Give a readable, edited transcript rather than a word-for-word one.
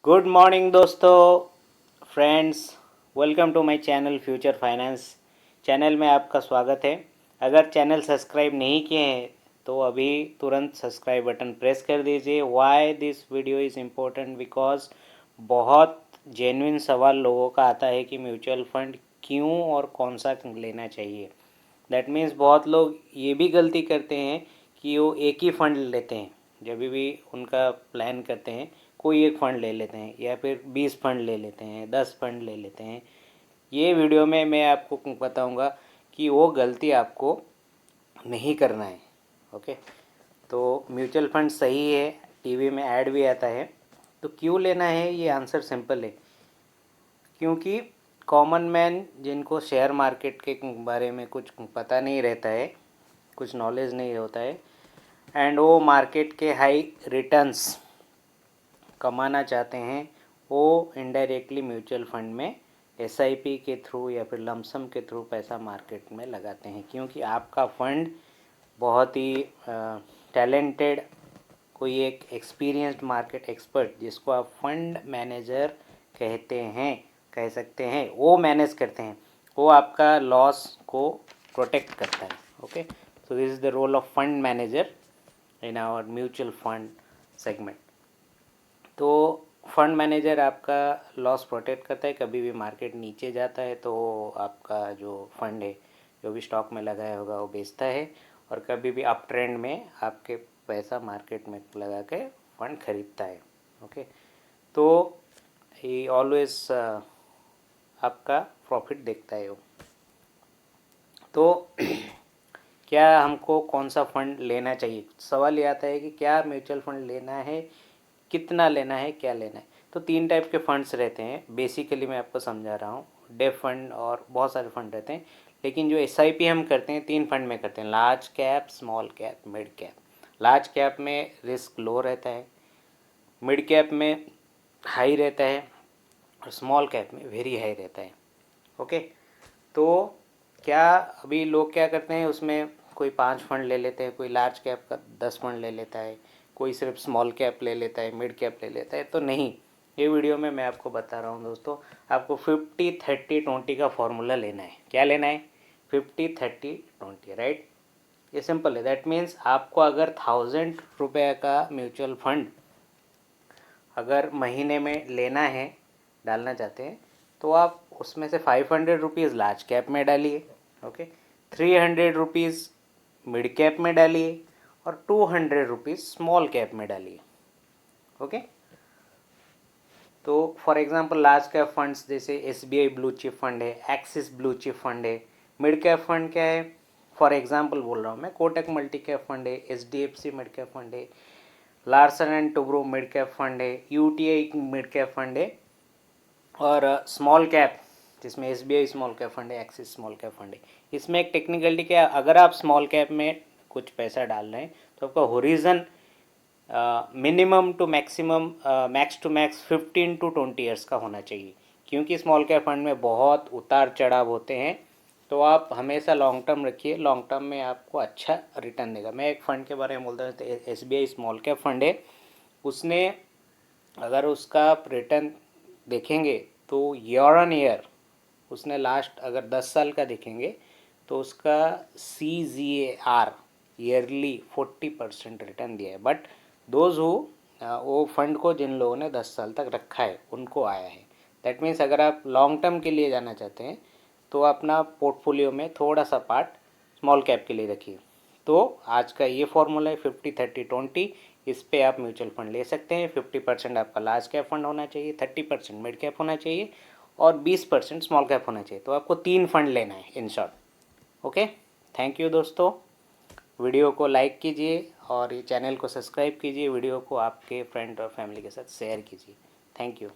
Good morning दोस्तों, friends. Welcome to my channel future finance. Channel में आपका स्वागत है। अगर चैनल सब्सक्राइब नहीं किए हैं तो अभी तुरंत सब्सक्राइब बटन प्रेस कर दीजिए। Why this video is important because बहुत जेन्युइन सवाल लोगों का आता है कि म्यूचुअल फंड क्यों और कौन सा लेना चाहिए। दैट मीन्स बहुत लोग ये भी गलती करते हैं कि वो एक ही फ़ंड लेते हैं। जब भी उनका प्लान करते हैं कोई एक फ़ंड ले लेते हैं या फिर 20 फंड ले लेते हैं, 10 फंड ले लेते हैं। ये वीडियो में मैं आपको बताऊंगा कि वो गलती आपको नहीं करना है। ओके, तो म्यूचुअल फंड सही है, टीवी में ऐड भी आता है। तो क्यों लेना है, ये आंसर सिंपल है। क्योंकि कॉमन मैन जिनको शेयर मार्केट के बारे में कुछ पता नहीं रहता है, कुछ नॉलेज नहीं होता है, एंड वो मार्केट के हाई रिटर्न्स कमाना चाहते हैं, वो इनडायरेक्टली म्यूचुअल फंड में एसआईपी के थ्रू या फिर लमसम के थ्रू पैसा मार्केट में लगाते हैं। क्योंकि आपका फंड बहुत ही टैलेंटेड, कोई एक एक्सपीरियंस्ड मार्केट एक्सपर्ट जिसको आप फंड मैनेजर कहते हैं, कह सकते हैं, वो मैनेज करते हैं। वो आपका लॉस को प्रोटेक्ट करता है। Okay, so this is the role of fund manager in our mutual fund segment. तो फंड मैनेजर आपका लॉस प्रोटेक्ट करता है। कभी भी मार्केट नीचे जाता है तो आपका जो फंड है, जो भी स्टॉक में लगाया होगा, वो बेचता है। और कभी भी अप ट्रेंड में आपके पैसा मार्केट में लगा के फंड खरीदता है। ओके, तो ही ऑलवेज आपका प्रॉफिट देखता है वो। तो क्या हमको कौन सा फ़ंड लेना चाहिए, सवाल ये आता है कि क्या म्यूचुअल फंड लेना है, कितना लेना है, क्या लेना है। तो 3 टाइप के फंड्स रहते हैं। बेसिकली मैं आपको समझा रहा हूँ। डेफ फंड और बहुत सारे फंड रहते हैं, लेकिन जो एसआईपी हम करते हैं 3 फंड में करते हैं: large cap, small cap, mid cap. Large cap में रिस्क लो रहता है, मिड कैप में हाई रहता है, और स्मॉल कैप में वेरी हाई रहता है। ओके, तो क्या अभी लोग क्या करते हैं, उसमें कोई 5 फंड ले लेते हैं, कोई लार्ज कैप का 10 फंड ले लेता है, कोई सिर्फ स्मॉल कैप ले लेता है, मिड कैप ले लेता है। तो नहीं, ये वीडियो में मैं आपको बता रहा हूँ दोस्तों, आपको 50-30-20 का फॉर्मूला लेना है। क्या लेना है? 50-30-20, राइट। ये सिंपल है। दैट मीन्स आपको अगर 1000 रुपये का म्यूचुअल फंड अगर महीने में लेना है, डालना चाहते हैं, तो आप उसमें से 500 रुपीज़ लार्ज कैप में डालिए। ओके, 300 रुपीज़ मिड कैप में डालिए और 200 रुपीज़ स्मॉल कैप में डालिए। ओके, तो for example large cap funds जैसे एसबीआई ब्लू चिप फंड है, एक्सिस ब्लू चिप फंड है। मिड कैप फंड क्या है? फॉर एग्जांपल बोल रहा हूँ मैं, कोटक मल्टी कैप फंड है, एचडीएफसी मिड कैप फंड है, Larsen and Toubro mid cap fund है, यूटीआई मिड कैप फंड है, और स्मॉल कैप जिसमें एसबीआई स्मॉल कैप फंड है, एक्सिस स्मॉल कैप फंड है। इसमें एक टेक्निकलिटी क्या है, अगर आप स्मॉल कैप में कुछ पैसा डाल रहे हैं तो आपका horizon minimum to maximum, max to max 15 to 20 years का होना चाहिए। क्योंकि स्मॉल कैप फंड में बहुत उतार चढ़ाव होते हैं, तो आप हमेशा लॉन्ग टर्म रखिए। लॉन्ग टर्म में आपको अच्छा रिटर्न देगा। मैं एक फ़ंड के बारे में बोलता हूँ, तो एसबीआई स्मॉल कैप फंड है। उसने, अगर उसका रिटर्न देखेंगे तो ईयर ऑन ईयर, उसने लास्ट अगर 10 साल का देखेंगे तो उसका CGAR ईयरली 40% रिटर्न दिया है। बट दोज हो, वो फंड को जिन लोगों ने 10 साल तक रखा है उनको आया है। दैट मीन्स अगर आप लॉन्ग टर्म के लिए जाना चाहते हैं तो अपना पोर्टफोलियो में थोड़ा सा पार्ट स्मॉल कैप के लिए रखिए। तो आज का ये फॉर्मूला है 50-30-20। इस पे आप म्यूचुअल फंड ले सकते हैं। 50% आपका लार्ज कैप फंड होना चाहिए, 30% मिड कैप होना चाहिए, और 20% स्मॉल कैप होना चाहिए। तो आपको 3 फंड लेना है in short. Okay, thank you दोस्तों। वीडियो को लाइक कीजिए और ये चैनल को सब्सक्राइब कीजिए। वीडियो को आपके फ्रेंड और फैमिली के साथ शेयर कीजिए। Thank you.